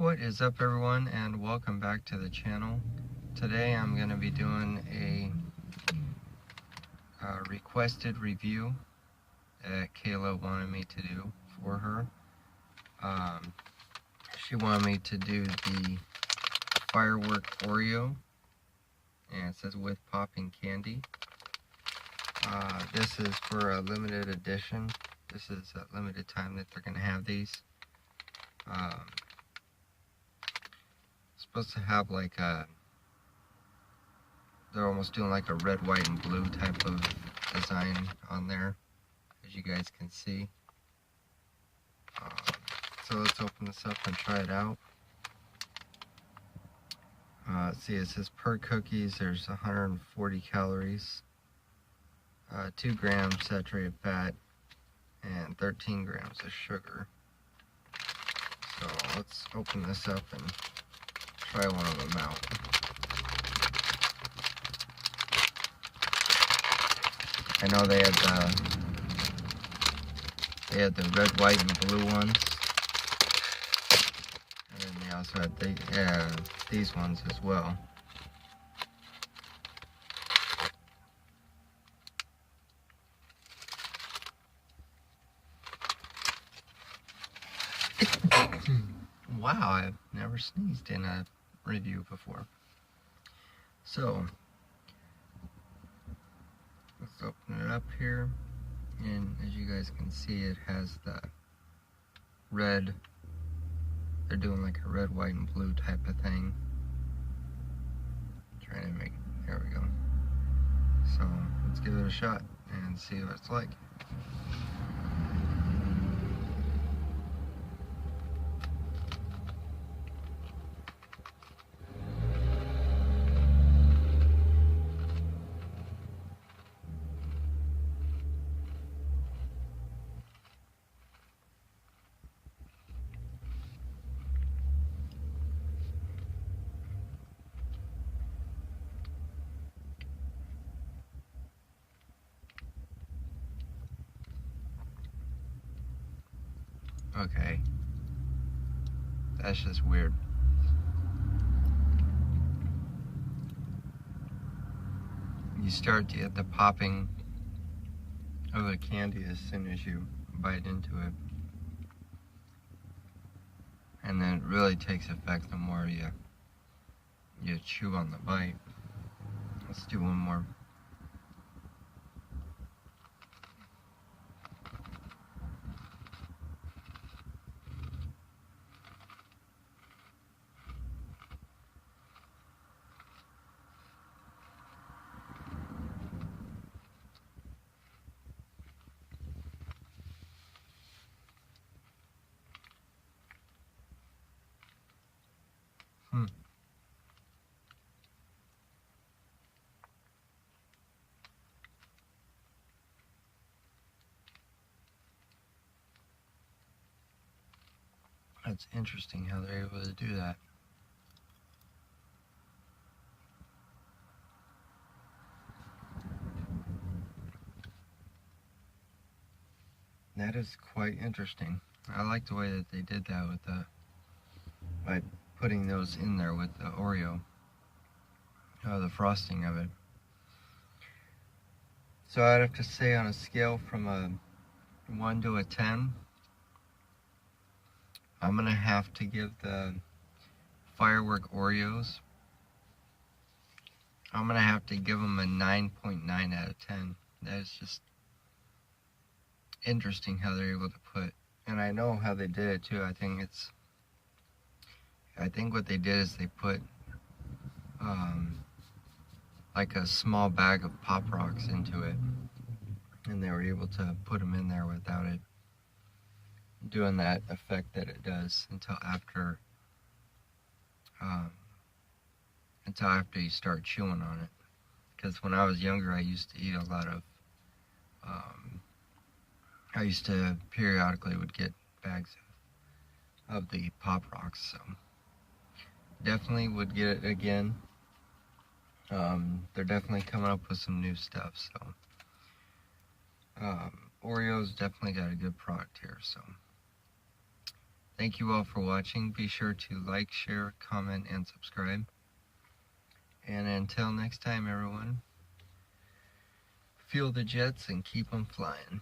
What is up, everyone, and welcome back to the channel. Today I'm going to be doing a requested review that Kayla wanted me to do for her. She wanted me to do the firework Oreo, and it says with popping candy. This is for a limited edition. This is a limited time that they're going to have these. Supposed to have like a, they're almost doing like a red, white, and blue type of design on there, as you guys can see. So let's open this up and try it out. Let's see, it says per cookies there's 140 calories, 2 grams saturated fat, and 13 grams of sugar. So let's open this up and try one of them out. I know they had the red, white, and blue ones, and then they also had these ones as well. Wow, I've never sneezed in a review before. So let's open it up here, and as you guys can see, it has the red. They're doing like a red, white, and blue type of thing. Trying to make, there we go. So let's give it a shot and see what it's like. Okay, that's just weird. You start to get the popping of the candy as soon as you bite into it, and then it really takes effect the more you chew on the bite. Let's do one more. That's interesting how they're able to do that. That is quite interesting. I like the way that they did that with by putting those in there with the Oreo, the frosting of it. So I'd have to say, on a scale from a 1 to a 10, I'm gonna have to give the firework Oreos, I'm gonna have to give them a 9.9 out of 10. That is just interesting how they're able to put, and I know how they did it too. I think what they did is they put like a small bag of Pop Rocks into it, and they were able to put them in there without it doing that effect that it does until after you start chewing on it. Because when I was younger, I used to eat a lot of I used to periodically would get bags of the Pop Rocks, so definitely would get it again. They're definitely coming up with some new stuff, so Oreo's definitely got a good product here. So Thank you all for watching. Be sure to like, share, comment, and subscribe. And until next time, everyone, fuel the jets and keep them flying.